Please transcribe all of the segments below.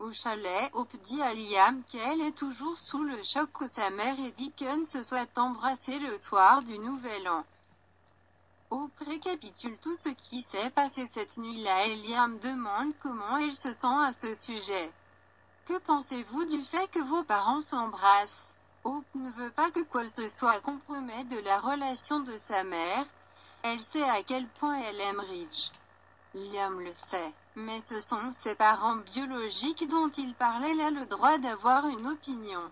Au chalet, Hope dit à Liam qu'elle est toujours sous le choc que sa mère et Deacon se soient embrassés le soir du Nouvel An. Hope récapitule tout ce qui s'est passé cette nuit-là et Liam demande comment elle se sent à ce sujet. Que pensez-vous du fait que vos parents s'embrassent? Hope ne veut pas que quoi que ce soit compromette de la relation de sa mère. Elle sait à quel point elle aime Ridge. Liam le sait, mais ce sont ses parents biologiques dont il parlait. Elle a le droit d'avoir une opinion.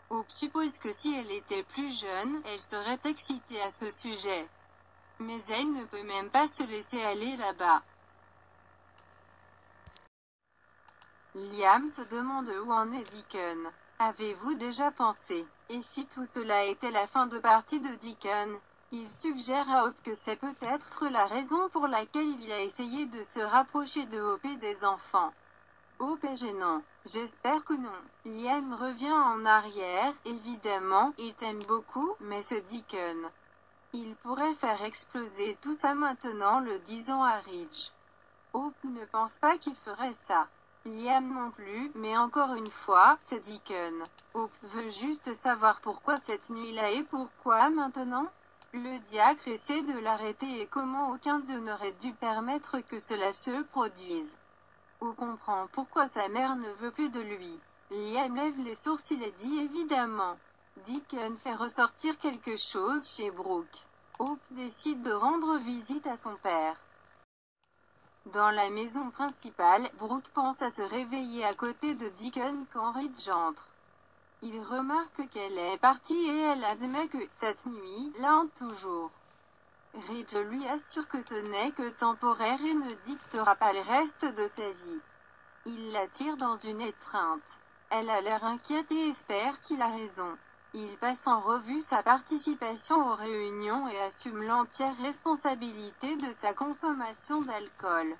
Hope suppose que si elle était plus jeune, elle serait excitée à ce sujet. Mais elle ne peut même pas se laisser aller là-bas. Liam se demande où en est Deacon. Avez-vous déjà pensé? Et si tout cela était la fin de partie de Deacon? Il suggère à Hope que c'est peut-être la raison pour laquelle il a essayé de se rapprocher de Hope et des enfants. Hope est gênant. J'espère que non. Liam revient en arrière. Évidemment, il t'aime beaucoup, mais c'est Deacon. Il pourrait faire exploser tout ça maintenant, le disant à Ridge. Hope ne pense pas qu'il ferait ça. Liam non plus, mais encore une fois, c'est Deacon. Hope veut juste savoir pourquoi cette nuit-là et pourquoi maintenant. Le diacre essaie de l'arrêter et comment aucun d'eux n'aurait dû permettre que cela se produise. Hope comprend pourquoi sa mère ne veut plus de lui. Liam lève les sourcils et dit évidemment. Deacon fait ressortir quelque chose chez Brooke. Hope décide de rendre visite à son père. Dans la maison principale, Brooke pense à se réveiller à côté de Deacon quand Ridge entre. Il remarque qu'elle est partie et elle admet que, cette nuit, la hante toujours. Ridge lui assure que ce n'est que temporaire et ne dictera pas le reste de sa vie. Il la tire dans une étreinte. Elle a l'air inquiète et espère qu'il a raison. Il passe en revue sa participation aux réunions et assume l'entière responsabilité de sa consommation d'alcool.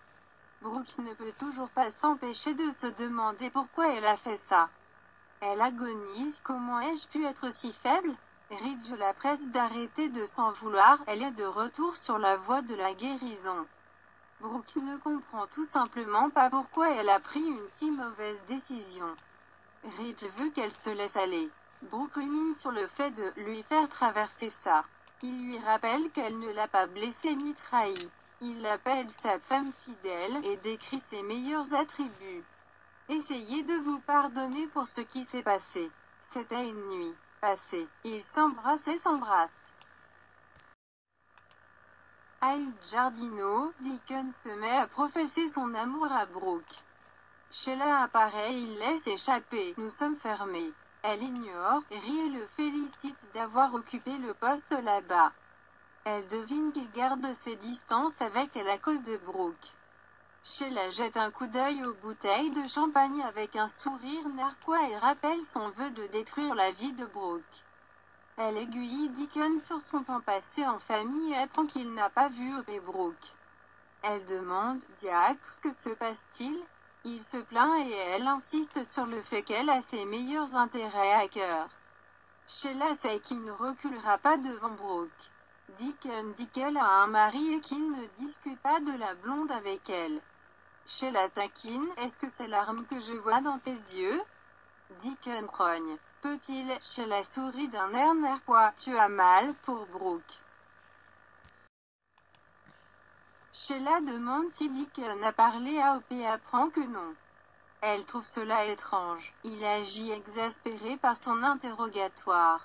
Brooke ne peut toujours pas s'empêcher de se demander pourquoi elle a fait ça. Elle agonise. Comment ai-je pu être si faible? Ridge la presse d'arrêter de s'en vouloir. Elle est de retour sur la voie de la guérison. Brooke ne comprend tout simplement pas pourquoi elle a pris une si mauvaise décision. Ridge veut qu'elle se laisse aller. Brooke rumine sur le fait de lui faire traverser ça. Il lui rappelle qu'elle ne l'a pas blessé ni trahi. Il l'appelle sa femme fidèle et décrit ses meilleurs attributs. Essayez de vous pardonner pour ce qui s'est passé. C'était une nuit passée. Ils s'embrassent et s'embrassent. À Il Giardino, Deacon se met à professer son amour à Brooke. Sheila apparaît et il laisse échapper. Nous sommes fermés. Elle ignore, rit et le félicite d'avoir occupé le poste là-bas. Elle devine qu'il garde ses distances avec elle à cause de Brooke. Sheila jette un coup d'œil aux bouteilles de champagne avec un sourire narquois et rappelle son vœu de détruire la vie de Brooke. Elle aiguille Deacon sur son temps passé en famille et apprend qu'il n'a pas vu Hope et Brooke. Elle demande, diacre, que se passe-t-il? Il se plaint et elle insiste sur le fait qu'elle a ses meilleurs intérêts à cœur. Sheila sait qu'il ne reculera pas devant Brooke. Deacon dit qu'elle a un mari et qu'il ne discute pas de la blonde avec elle. Sheila taquine, est-ce que c'est l'arme que je vois dans tes yeux? Deacon grogne. Peut-il? Sheila sourit d'un air narquois. Tu as mal pour Brooke. Sheila demande si Deacon a parlé à Hope et apprend que non. Elle trouve cela étrange. Il agit exaspéré par son interrogatoire.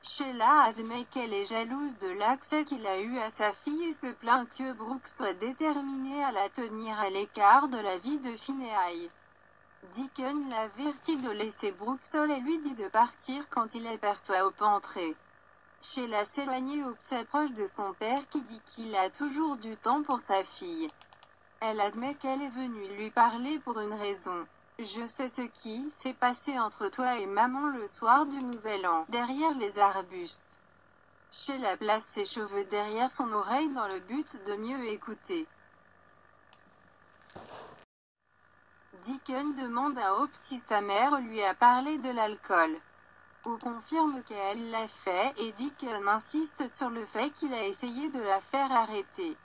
Sheila admet qu'elle est jalouse de l'accès qu'il a eu à sa fille et se plaint que Brooke soit déterminé à la tenir à l'écart de la vie de Finney. Deacon l'avertit de laisser Brooke seule et lui dit de partir quand il aperçoit Hope entrer. Sheila s'éloigne et Hope s'approche de son père qui dit qu'il a toujours du temps pour sa fille. Elle admet qu'elle est venue lui parler pour une raison. Je sais ce qui s'est passé entre toi et maman le soir du Nouvel An, derrière les arbustes. Sheila place ses cheveux derrière son oreille dans le but de mieux écouter. Deacon demande à Hope si sa mère lui a parlé de l'alcool. Hope confirme qu'elle l'a fait et Deacon insiste sur le fait qu'il a essayé de la faire arrêter.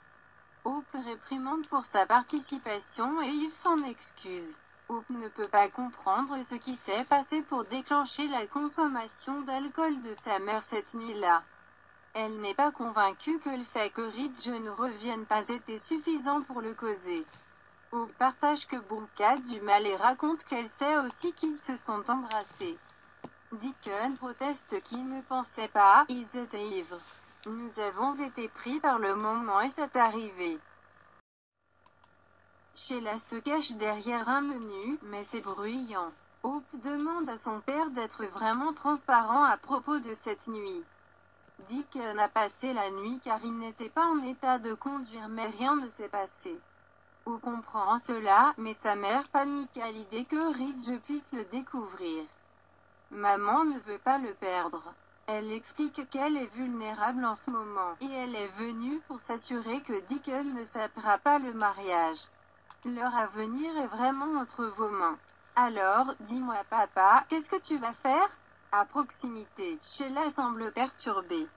Hope réprimande pour sa participation et il s'en excuse. Hope ne peut pas comprendre ce qui s'est passé pour déclencher la consommation d'alcool de sa mère cette nuit-là. Elle n'est pas convaincue que le fait que Ridge ne revienne pas était suffisant pour le causer. Hope partage que Brooke a du mal et raconte qu'elle sait aussi qu'ils se sont embrassés. Deacon proteste qu'il ne pensait pas, ils étaient ivres. Nous avons été pris par le moment et c'est arrivé. Sheila se cache derrière un menu, mais c'est bruyant. Hope demande à son père d'être vraiment transparent à propos de cette nuit. Deacon a passé la nuit car il n'était pas en état de conduire mais rien ne s'est passé. Hope comprend cela, mais sa mère panique à l'idée que Ridge puisse le découvrir. Maman ne veut pas le perdre. Elle explique qu'elle est vulnérable en ce moment, et elle est venue pour s'assurer que Deacon ne sapera pas le mariage. Leur avenir est vraiment entre vos mains. Alors, dis-moi papa, qu'est-ce que tu vas faire? À proximité, Sheila semble perturbée.